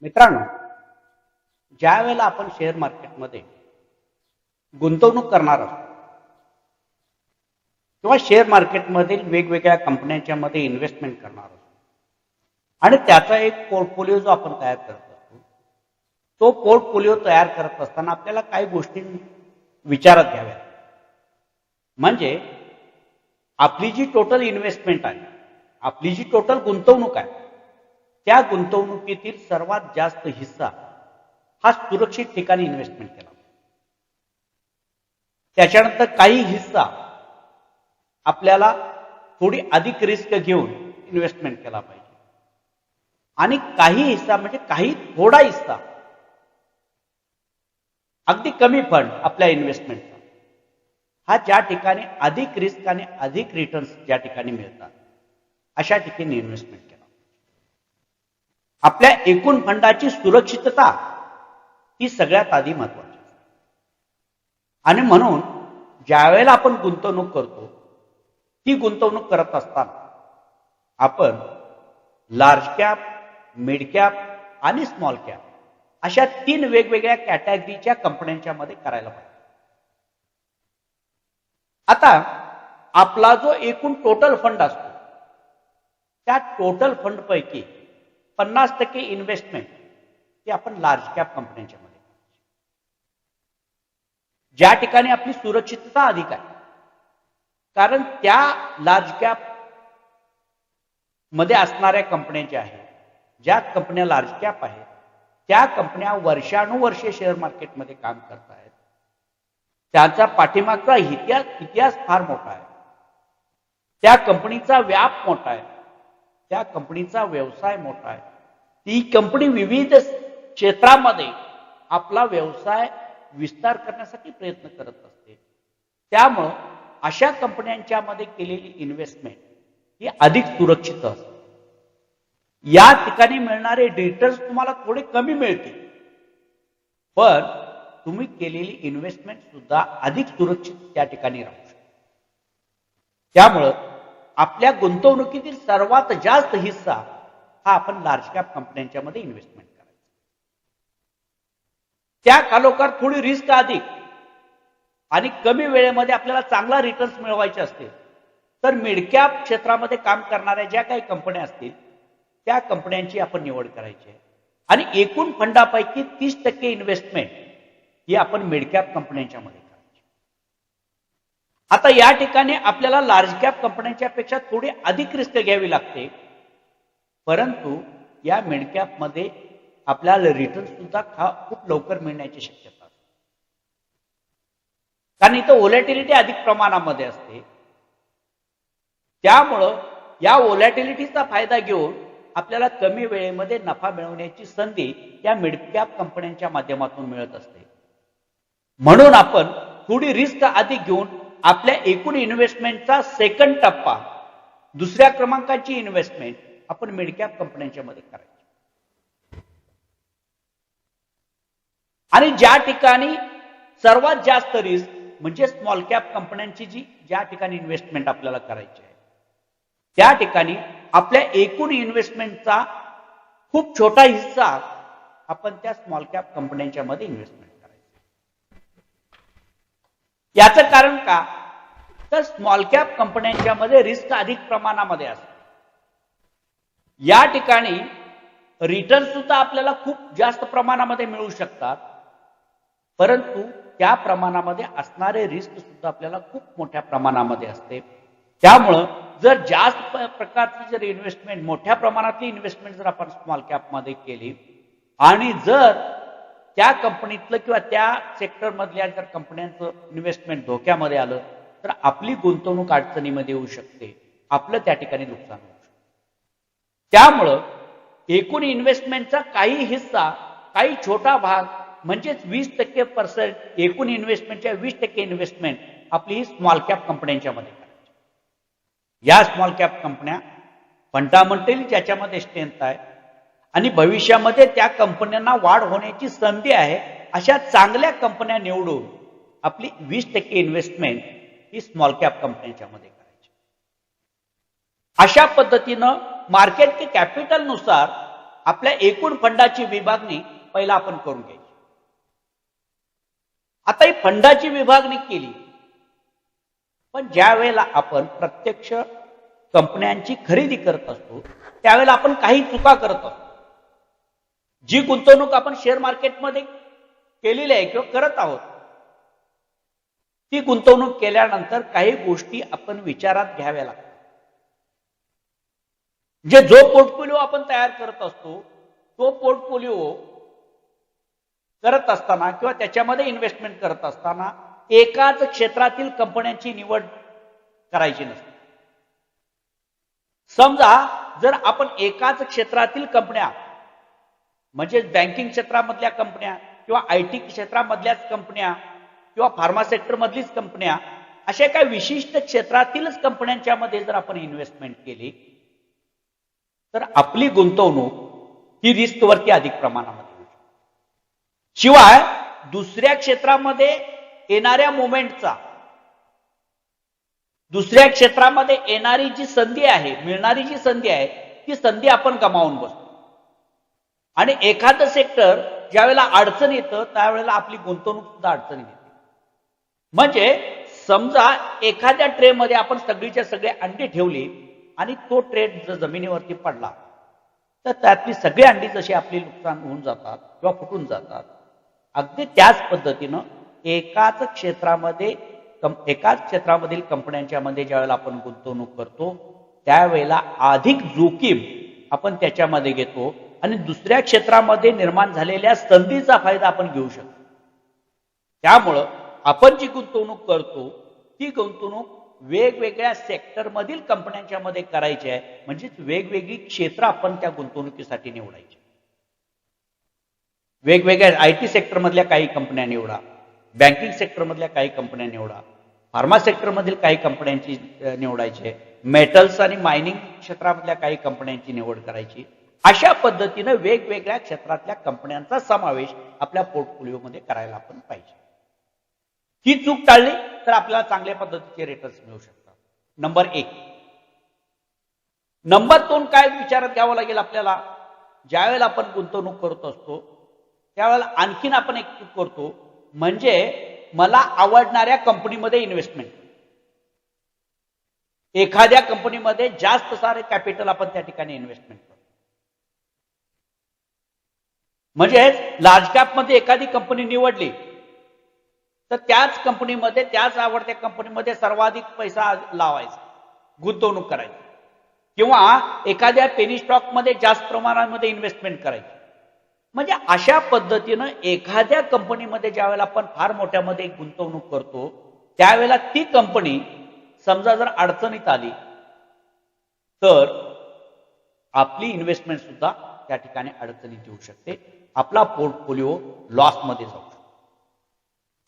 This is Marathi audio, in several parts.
मित्रांनो, ज्या वेळेला आपण शेअर मार्केटमध्ये गुंतवणूक करणार असतो किंवा शेअर मार्केटमधील वेगवेगळ्या कंपन्यांच्या मध्ये इन्व्हेस्टमेंट करणार असतो आणि त्याचा एक पोर्टफोलिओ जो आपण तयार करत असतो, तो पोर्टफोलिओ तयार करत असताना आपल्याला काही गोष्टी विचारात घ्याव्या. म्हणजे आपली जी टोटल इन्व्हेस्टमेंट आहे, आपली जी टोटल गुंतवणूक आहे, त्या गुंतवणुकीतील सर्वात जास्त हिस्सा हा सुरक्षित ठिकाणी इन्व्हेस्टमेंट केला. त्याच्यानंतर काही हिस्सा आपल्याला थोडी अधिक रिस्क घेऊन इन्व्हेस्टमेंट केला पाहिजे आणि काही हिस्सा म्हणजे काही थोडा हिस्सा अगदी कमी फंड आपल्या इन्व्हेस्टमेंटचा हा ज्या ठिकाणी अधिक रिस्क आणि अधिक रिटर्न्स ज्या ठिकाणी मिळतात अशा ठिकाणी इन्व्हेस्टमेंट केला. आपल्या एकूण फंडाची सुरक्षितता ही सगळ्यात आधी महत्वाची आणि म्हणून ज्या वेळेला आपण गुंतवणूक करतो, ती गुंतवणूक करत असताना आपण लार्ज कॅप, मिड कॅप आणि स्मॉल कॅप अशा 3 वेगवेगळ्या कॅटेगरीच्या कंपन्यांच्या मध्ये करायला पाहिजे. आता आपला जो एकूण टोटल फंड असतो, त्या टोटल फंड पैकी 50% इन्व्हेस्टमेंट ही आपण लार्ज कॅप कंपन्यांच्या मध्ये, ज्या ठिकाणी आपली सुरक्षितता अधिक आहे. कारण त्या लार्ज कॅप मध्ये असणाऱ्या कंपन्या ज्या आहेत, ज्या कंपन्या लार्ज कॅप आहेत, त्या कंपन्या वर्षानुवर्षे शेअर मार्केटमध्ये काम करत आहेत. त्यांचा पाठीमागचा इतिहास फार मोठा आहे. त्या कंपनीचा व्याप मोठा आहे, त्या कंपनीचा व्यवसाय मोठा आहे. ती कंपनी विविध क्षेत्रामध्ये आपला व्यवसाय विस्तार करण्यासाठी प्रयत्न करत असते. त्यामुळे अशा कंपन्यांच्या मध्ये केलेली इन्व्हेस्टमेंट ही अधिक सुरक्षित असते. या ठिकाणी मिळणारे रिटर्न्स तुम्हाला थोडे कमी मिळतील, पण तुम्ही केलेली इन्व्हेस्टमेंट सुद्धा अधिक सुरक्षित त्या ठिकाणी राहू शकते. त्यामुळे आपल्या गुंतवणुकीतील सर्वात जास्त हिस्सा हा आपण लार्ज कॅप कंपन्यांच्या मध्ये इन्व्हेस्टमेंट करायचा. त्या खालोखाल थोडी रिस्क अधिक आणि कमी वेळेमध्ये आपल्याला चांगला रिटर्न्स मिळवायचे असतील तर मिड कॅप क्षेत्रामध्ये काम करणाऱ्या ज्या काही कंपन्या असतील त्या कंपन्यांची आपण निवड करायची आहे आणि एकूण फंडापैकी 30% इन्व्हेस्टमेंट ही आपण मिड कॅप कंपन्यांच्या मध्ये करायची. आता या ठिकाणी आपल्याला लार्ज कॅप कंपन्यांच्या पेक्षा थोडी अधिक रिस्क घ्यावी लागते, परंतु या मिड कॅप मध्ये आपल्याला रिटर्न सुद्धा खूप लवकर मिळण्याची शक्यता असते. कारण इथं व्होलॅटिलिटी अधिक प्रमाणामध्ये असते. त्यामुळं या व्होलॅटिलिटीचा फायदा घेऊन आपल्याला कमी वेळेमध्ये नफा मिळवण्याची संधी या मिड कॅप कंपन्यांच्या माध्यमातून मिळत असते. म्हणून आपण थोडी रिस्क अधिक घेऊन आपल्या एकूण इन्व्हेस्टमेंटचा सेकंड टप्पा, दुसऱ्या क्रमांकाची इन्व्हेस्टमेंट आपण मिड कॅप कंपन्यांच्या मध्ये करायची. आणि ज्या ठिकाणी सर्वात जास्त रिस्क म्हणजे स्मॉल कॅप कंपन्यांची ज्या ठिकाणी इन्व्हेस्टमेंट आपल्याला करायची आहे, त्या ठिकाणी आपल्या एकूण इन्व्हेस्टमेंटचा खूप छोटा हिस्सा आपण त्या स्मॉल कॅप कंपन्यांच्या मध्ये इन्व्हेस्टमेंट करायचं. याचं कारण का, तर स्मॉल कॅप कंपन्यांच्या मध्ये रिस्क अधिक प्रमाणामध्ये असते. या ठिकाणी रिटर्न सुद्धा आपल्याला खूप जास्त प्रमाणामध्ये मिळू शकतात, परंतु त्या प्रमाणामध्ये असणारे रिस्क सुद्धा आपल्याला खूप मोठ्या प्रमाणामध्ये असते. त्यामुळं जर जास्त प्रकारची जर इन्व्हेस्टमेंट, मोठ्या प्रमाणातली इन्व्हेस्टमेंट जर आपण स्मॉल कॅप मध्ये केली आणि जर त्या कंपनीतलं किंवा त्या सेक्टर मधल्या जर कंपन्यांचं इन्व्हेस्टमेंट धोक्यामध्ये आलं तर आपली गुंतवणूक अडचणीमध्ये येऊ शकते, आपलं त्या ठिकाणी नुकसान होऊ शकते. त्यामुळं एकूण इन्व्हेस्टमेंटचा काही हिस्सा, काही छोटा भाग म्हणजेच 20% एकूण इन्व्हेस्टमेंटच्या 20% इन्व्हेस्टमेंट आपली ही स्मॉल कॅप कंपन्यांच्या मध्ये करायची. या स्मॉल कॅप कंपन्या फंडामेंटली ज्याच्यामध्ये स्ट्रेंथ आहे आणि भविष्यामध्ये त्या कंपन्यांना वाढ होण्याची संधी आहे, अशा चांगल्या कंपन्या निवडून आपली 20% इन्व्हेस्टमेंट ही स्मॉल कॅप कंपन्यांच्या मध्ये करायची. अशा पद्धतीनं मार्केट के कॅपिटल नुसार आपल्या एकूण फंडाची विभागणी पहिला आपण करून घ्यायची. आता ही फंडाची विभागणी केली, पण ज्या वेळेला आपण प्रत्यक्ष कंपन्यांची खरेदी करत असतो त्यावेळेला आपण काही चुका करत असतो. जी गुंतवणूक आपण शेअर मार्केटमध्ये केलेली आहे किंवा करत आहोत, ती गुंतवणूक केल्यानंतर काही गोष्टी आपण विचारात घ्याव्या लागतात. म्हणजे जो पोर्टफोलिओ आपण तयार करत असतो, तो पोर्टफोलिओ करत असताना किंवा त्याच्यामध्ये इन्व्हेस्टमेंट करत असताना एकाच क्षेत्रातील कंपन्यांची निवड करायची नसते. समजा जर आपण एकाच क्षेत्रातील कंपन्या म्हणजे बँकिंग क्षेत्रामधल्या कंपन्या किंवा आयटी क्षेत्रामधल्याच कंपन्या किंवा फार्मा सेक्टर मधलीच कंपन्या अशा काही विशिष्ट क्षेत्रातीलच कंपन्यांच्या मध्ये जर आपण इन्व्हेस्टमेंट केली तर आपली गुंतवणूक ही रिस्कवरती अधिक प्रमाणामध्ये होईल. शिवाय दुसऱ्या क्षेत्रामध्ये येणाऱ्या मोमेंटचा, दुसऱ्या क्षेत्रामध्ये येणारी जी संधी आहे, मिळणारी जी संधी आहे, ती संधी आपण गमावून बसतो. आणि एखादं सेक्टर ज्यावेळेला अडचण येतं त्यावेळेला आपली गुंतवणूक सुद्धा अडचणी येते. म्हणजे समजा एखाद्या ट्रेमध्ये आपण सगळीच्या सगळे अंडी ठेवली आणि तो ट्रेड जर जमिनीवरती पडला तर त्यातली सगळी अंडी जशी आपली नुकसान होऊन जातात किंवा फुटून जातात, अगदी त्याच पद्धतीनं एकाच क्षेत्रामधील कंपन्यांच्या मध्ये ज्यावेळेला आपण गुंतवणूक करतो त्यावेळेला अधिक जोखीम आपण त्याच्यामध्ये घेतो आणि दुसऱ्या क्षेत्रामध्ये निर्माण झालेल्या संधीचा फायदा आपण घेऊ शकतो. त्यामुळं आपण जी गुंतवणूक करतो ती गुंतवणूक वेगवेगळ्या सेक्टरमधील कंपन्यांच्या मध्ये करायची आहे. म्हणजे वेगवेगळी क्षेत्र आपण त्या गुंतवणुकीसाठी निवडायची. वेगवेगळ्या आयटी सेक्टर मधल्या काही कंपन्या निवडा, बँकिंग सेक्टर मधल्या काही कंपन्या निवडा, फार्मा सेक्टर मधील काही कंपन्यांची निवडायची, मेटल्स आणि मायनिंग क्षेत्रामधल्या काही कंपन्यांची निवड करायची. अशा पद्धतीने वेगवेगळ्या क्षेत्रातल्या कंपन्यांचा समावेश आपल्या पोर्टफोलिओमध्ये करायला आपण पाहिजे. ही चूक टाळली तर आपल्याला चांगल्या पद्धतीचे रिटर्न्स मिळू शकतात. नंबर 1. नंबर 2 काय विचारात घ्यावं लागेल आपल्याला, ज्यावेळेला आपण गुंतवणूक करत असतो त्यावेळेला आणखीन आपण एक चूक करतो, म्हणजे मला आवडणाऱ्या कंपनीमध्ये इन्व्हेस्टमेंट. एखाद्या कंपनीमध्ये जास्त सारे कॅपिटल आपण त्या ठिकाणी इन्व्हेस्टमेंट करतो. म्हणजे लार्ज कॅप मध्ये एखादी कंपनी निवडली तर त्याच कंपनीमध्ये, त्याच आवडत्या कंपनीमध्ये सर्वाधिक पैसा लावायचा, गुंतवणूक करायची, किंवा एखाद्या पेनी स्टॉक मध्ये जास्त प्रमाणामध्ये इन्व्हेस्टमेंट करायची. म्हणजे अशा पद्धतीनं एखाद्या कंपनीमध्ये ज्यावेळेला आपण फार मोठ्यामध्ये गुंतवणूक करतो त्यावेळेला ती कंपनी समजा जर अडचणीत आली तर आपली इन्व्हेस्टमेंट सुद्धा त्या ठिकाणी अडचणीत येऊ शकते. आपला पोर्टफोलिओ लॉसमध्ये जाऊ शकतो.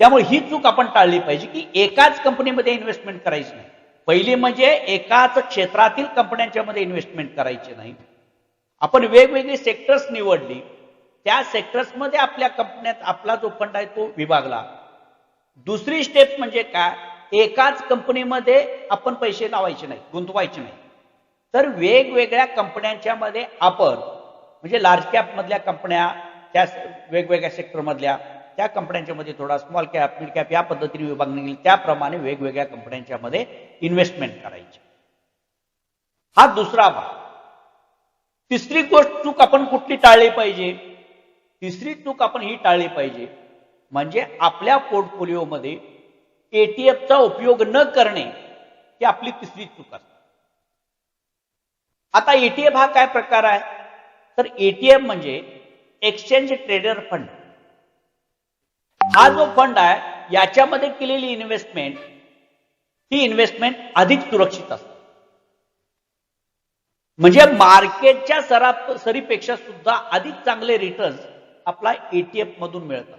त्यामुळे ही चूक आपण टाळली पाहिजे की एकाच कंपनीमध्ये इन्व्हेस्टमेंट करायची नाही. पहिली म्हणजे एकाच क्षेत्रातील कंपन्यांच्या मध्ये इन्व्हेस्टमेंट करायची नाही. आपण वेगवेगळी सेक्टर्स निवडली, त्या सेक्टर्समध्ये आपल्या कंपन्यात आपला जो फंड आहे तो विभागला. दुसरी स्टेप म्हणजे काय, एकाच कंपनीमध्ये आपण पैसे लावायचे नाही, गुंतवायचे नाही, तर वेगवेगळ्या कंपन्यांच्या मध्ये आपण म्हणजे लार्ज कॅप मधल्या कंपन्या, त्या वेगवेगळ्या सेक्टर मधल्या त्या कंपन्यांच्या मध्ये थोडा स्मॉल कॅप, मिड कॅप या पद्धतीने विभागणी केली, त्याप्रमाणे वेगवेगळ्या कंपन्यांच्या मध्ये इन्व्हेस्टमेंट करायची. हा दुसरा भाग. तिसरी गोष्ट चूक आपण कुठली टाळली पाहिजे, तिसरी चूक आपण ही टाळली पाहिजे म्हणजे आपल्या पोर्टफोलिओमध्ये एटीएफचा उपयोग न करणे, ही आपली तिसरी चूक असते. आता एटीएफ हा काय प्रकार आहे, तर एटीएफ म्हणजे एक्सचेंज ट्रेडर फंड. हा जो फंड आहे याच्यामध्ये केलेली इन्व्हेस्टमेंट ही इन्व्हेस्टमेंट अधिक सुरक्षित असते. म्हणजे मार्केटच्या सरासरीपेक्षा सुद्धा अधिक चांगले रिटर्न्स आपला एटीएफ मधून मिळतात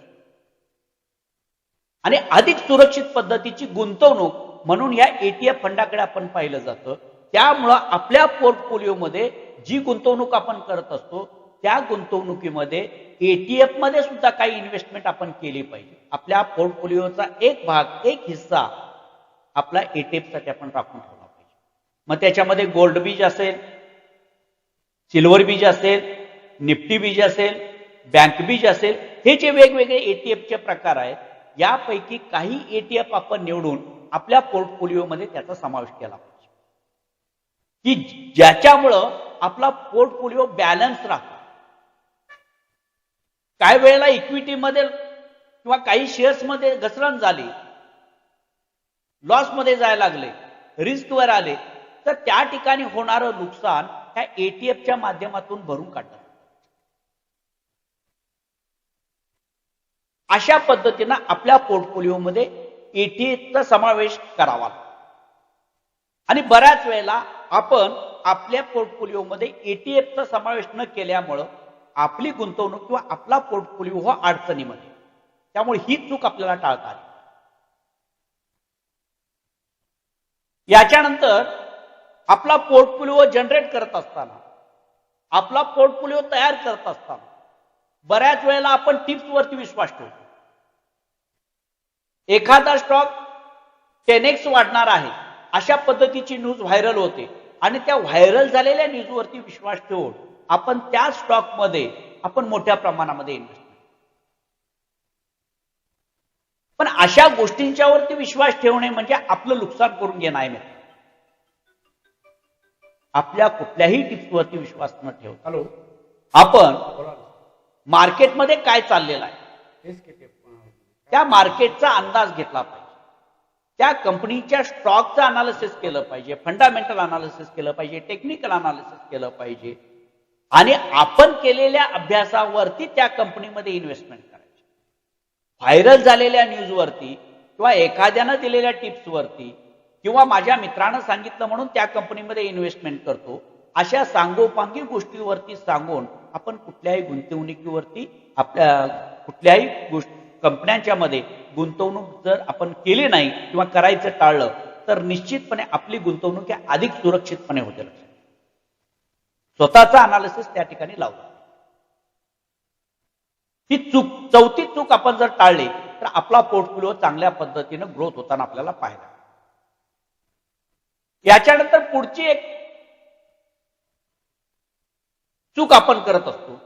आणि अधिक सुरक्षित पद्धतीची गुंतवणूक म्हणून या एटीएफ फंडाकडे आपण पाहिलं जातं. त्यामुळं आपल्या पोर्टफोलिओमध्ये जी गुंतवणूक आपण करत असतो त्या गुंतवणुकीमध्ये एटीएफ मध्ये सुद्धा काही इन्व्हेस्टमेंट आपण केली पाहिजे. आपल्या पोर्टफोलिओचा एक भाग, एक हिस्सा आपला एटीएफ साठी आपण राखून ठेवला पाहिजे. मग त्याच्यामध्ये गोल्ड बीज असेल, सिल्वर बीज असेल निफ्टी बीज असेल, बँक बीज असेल, हे जे वेगवेगळे एटीएफचे प्रकार आहेत, यापैकी काही एटीएफ आपण निवडून आपल्या पोर्टफोलिओमध्ये त्याचा समावेश केला पाहिजे, की ज्याच्यामुळं आपला पोर्टफोलिओ बॅलन्स राहतो. काही वेळेला इक्विटीमध्ये किंवा काही शेअर्समध्ये घसरण झाली, लॉसमध्ये जायला लागले, रिस्कवर आले, तर त्या ठिकाणी होणारं नुकसान ह्या एटीएफच्या माध्यमातून भरून काढतात. अशा पद्धतीनं आपल्या पोर्टफोलिओमध्ये एटीएफचा समावेश करावा. आणि बऱ्याच वेळेला आपण आपल्या पोर्टफोलिओमध्ये एटीएफचा समावेश न केल्यामुळं आपली गुंतवणूक किंवा आपला पोर्टफोलिओ हा अडचणीमध्ये. त्यामुळे ही चूक आपल्याला टाळता आली. याच्यानंतर आपला पोर्टफोलिओ जनरेट करत असताना, आपला पोर्टफोलिओ तयार करत असताना बऱ्याच वेळेला आपण टिप्सवरती विश्वास ठेवतो. एखादा स्टॉक 10x वाढणार आहे अशा पद्धतीची न्यूज व्हायरल होते आणि त्या व्हायरल झालेल्या न्यूजवरती विश्वास ठेवून आपण त्या स्टॉकमध्ये आपण मोठ्या प्रमाणामध्ये इन्व्हेस्ट. पण अशा गोष्टींच्यावरती विश्वास ठेवणे म्हणजे आपलं नुकसान करून घेणं आहे. आपल्या कुठल्याही टिप्सवरती विश्वास न ठेवता आपण मार्केटमध्ये काय चाललेलं आहे त्या मार्केटचा अंदाज घेतला पाहिजे, त्या कंपनीच्या स्टॉकचा अनालिसिस केलं पाहिजे, फंडामेंटल अनालिसिस केलं पाहिजे, टेक्निकल अनालिसिस केलं पाहिजे आणि आपण केलेल्या अभ्यासावरती त्या कंपनीमध्ये इन्व्हेस्टमेंट करायची. व्हायरल झालेल्या न्यूजवरती किंवा एखाद्यानं दिलेल्या टिप्सवरती किंवा माझ्या मित्रानं सांगितलं म्हणून त्या कंपनीमध्ये इन्व्हेस्टमेंट करतो, अशा सांगोपांगी गोष्टीवरती सांगून आपण कुठल्याही गुंतवणुकीवरती आपल्या कुठल्याही कंपन्यांच्या मध्ये गुंतवणूक जर आपण केली नाही किंवा करायचं टाळलं तर निश्चितपणे आपली गुंतवणूक अधिक सुरक्षितपणे होते. स्वतःचा अनालिसिस त्या ठिकाणी लावला. ही चौथी चूक आपण जर टाळली तर आपला पोर्टफोलिओ चांगल्या पद्धतीने ग्रोथ होताना आपल्याला पाहायला. याच्यानंतर पुढची एक चूक आपण करत असतो,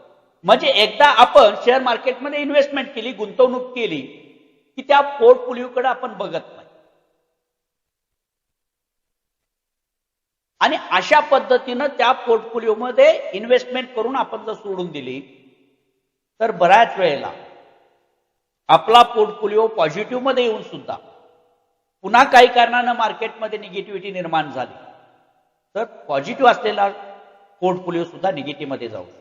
म्हणजे एकदा आपण शेअर मार्केटमध्ये इन्व्हेस्टमेंट केली, गुंतवणूक केली की त्या पोर्टफोलिओकडे आपण बघत नाही. आणि अशा पद्धतीनं त्या पोर्टफोलिओमध्ये इन्व्हेस्टमेंट करून आपण जर सोडून दिली तर बऱ्याच वेळेला आपला पोर्टफोलिओ पॉझिटिव्ह मध्ये येऊन सुद्धा पुन्हा काही कारणानं मार्केटमध्ये निगेटिव्हिटी निर्माण झाली तर पॉझिटिव्ह असलेला पोर्टफोलिओ सुद्धा निगेटिव्ह मध्ये जाऊ शकतो.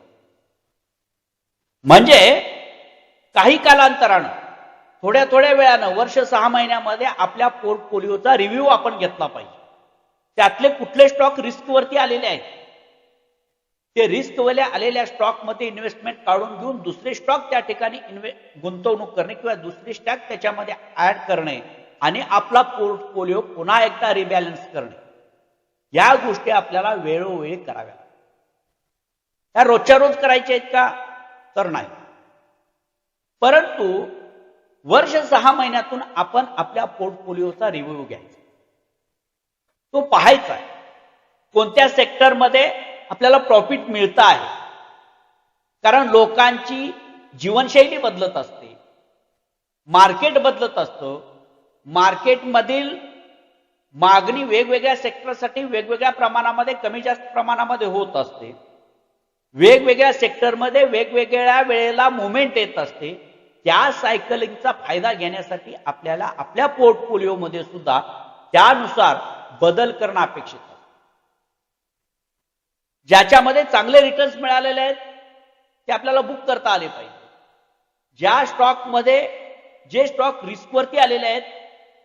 म्हणजे काही कालांतरानं, थोड्या थोड्या वेळानं, वर्ष 6 महिन्यामध्ये आपल्या पोर्टफोलिओचा रिव्ह्यू आपण घेतला पाहिजे. त्यातले कुठले स्टॉक रिस्कवरती आलेले आहेत ते रिस्कवाल्या आलेल्या स्टॉकमध्ये इन्व्हेस्टमेंट काढून घेऊन दुसरे स्टॉक त्या ठिकाणी गुंतवणूक करणे किंवा दुसरे स्टॉक त्याच्यामध्ये ऍड करणे आणि आपला पोर्टफोलिओ पुन्हा एकदा रिबॅलन्स करणे, या गोष्टी आपल्याला वेळोवेळी कराव्या. त्या रोजच्या रोज करायच्या आहेत का तर नाही, परंतु वर्ष 6 महिन्यातून आपण आपल्या पोर्टफोलिओचा रिव्ह्यू घ्यायचा, तो पाहायचा आहे कोणत्या सेक्टरमध्ये आपल्याला प्रॉफिट मिळतं आहे. कारण लोकांची जीवनशैली बदलत असते, मार्केट बदलत असतं, मार्केटमधील मागणी वेगवेगळ्या सेक्टरसाठी वेगवेगळ्या प्रमाणामध्ये कमी जास्त प्रमाणामध्ये होत असते, वेगवेगळ्या सेक्टरमध्ये वेगवेगळ्या वेळेला मुवमेंट येत असते. त्या सायकलिंगचा फायदा घेण्यासाठी आपल्याला आपल्या पोर्टफोलिओमध्ये सुद्धा त्यानुसार बदल करणं अपेक्षित आहे. ज्याच्यामध्ये चांगले रिटर्न्स मिळालेले आहेत ते आपल्याला बुक करता आले पाहिजे. ज्या स्टॉकमध्ये जे स्टॉक रिस्कवरती आलेले आहेत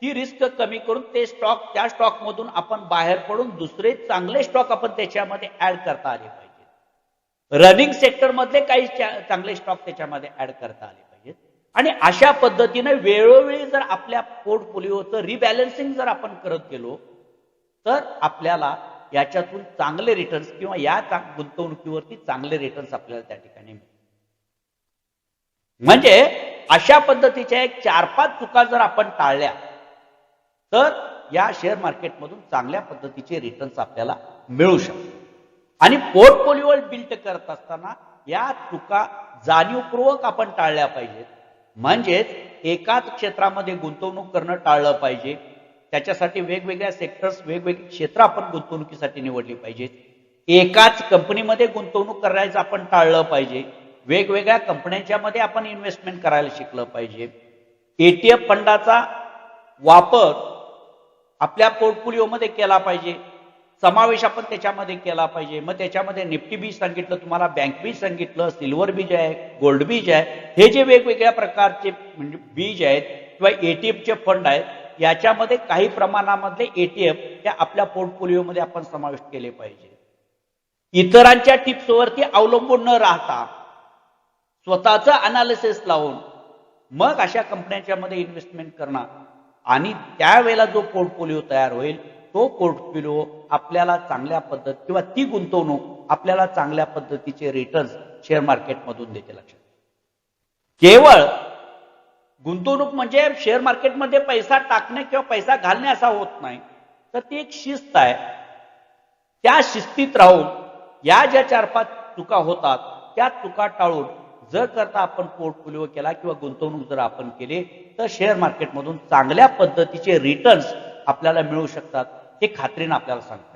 ती रिस्क कमी करून ते स्टॉक, त्या स्टॉकमधून आपण बाहेर पडून दुसरे चांगले स्टॉक आपण त्याच्यामध्ये ऍड करता आले पाहिजे. रनिंग सेक्टर मधले काही चांगले स्टॉक त्याच्यामध्ये ऍड करता आले पाहिजेत. आणि अशा पद्धतीने वेळोवेळी जर आपल्या पोर्टफोलिओचं रिबॅलन्सिंग जर आपण करत गेलो तर आपल्याला याच्यातून चांगले रिटर्न्स किंवा या गुंतवणुकीवरती चांगले रिटर्न्स आपल्याला त्या ठिकाणी मिळतात. म्हणजे अशा पद्धतीच्या एक 4-5 चुका जर आपण टाळल्या तर या शेअर मार्केटमधून चांगल्या पद्धतीचे रिटर्न्स आपल्याला मिळू शकतात. आणि पोर्टफोलिओ बिल्ड करत असताना या चुका जाणीवपूर्वक आपण टाळल्या पाहिजेत. म्हणजेच एकाच क्षेत्रामध्ये गुंतवणूक करणं टाळलं पाहिजे. त्याच्यासाठी वेगवेगळ्या सेक्टर्स, वेगवेगळी क्षेत्र आपण गुंतवणुकीसाठी निवडली पाहिजेत. एकाच कंपनीमध्ये गुंतवणूक करायचं आपण टाळलं पाहिजे. वेगवेगळ्या कंपन्यांच्या मध्ये आपण इन्व्हेस्टमेंट करायला शिकलं पाहिजे. ETF फंडाचा वापर आपल्या पोर्टफोलिओमध्ये केला पाहिजे, समावेश आपण त्याच्यामध्ये केला पाहिजे. मग त्याच्यामध्ये निफ्टी बीज सांगितलं तुम्हाला, बँक बीज सांगितलं, सिल्वर बीज आहे, गोल्ड बीज आहे. हे जे वेगवेगळ्या प्रकारचे म्हणजे बीज आहेत किंवा ETFचे फंड आहेत, याच्यामध्ये काही प्रमाणामधले ETF हे आपल्या पोर्टफोलिओमध्ये आपण समावेश केले पाहिजे. इतरांच्या टिप्सवरती अवलंबून न राहता स्वतःचं अनालिसिस लावून मग अशा कंपन्यांच्या मध्ये इन्व्हेस्टमेंट करणं आणि त्यावेळेला जो पोर्टफोलिओ तयार होईल तो पोर्टफोलिओ आपल्याला चांगल्या पद्धत किंवा ती गुंतवणूक आपल्याला चांगल्या पद्धतीचे रिटर्न्स शेअर मार्केटमधून देते. लक्षात, केवळ गुंतवणूक म्हणजे शेअर मार्केटमध्ये पैसा टाकणे किंवा पैसा घालणे असा होत नाही, तर ती एक शिस्त आहे. त्या शिस्तीत राहून या ज्या 4-5 चुका होतात त्या चुका टाळून जर करता आपण पोर्टफोलिओ केला किंवा गुंतवणूक जर आपण केली तर शेअर मार्केटमधून चांगल्या पद्धतीचे रिटर्न्स आपल्याला मिळू शकतात, हे खात्रीने आपल्याला सांगतात.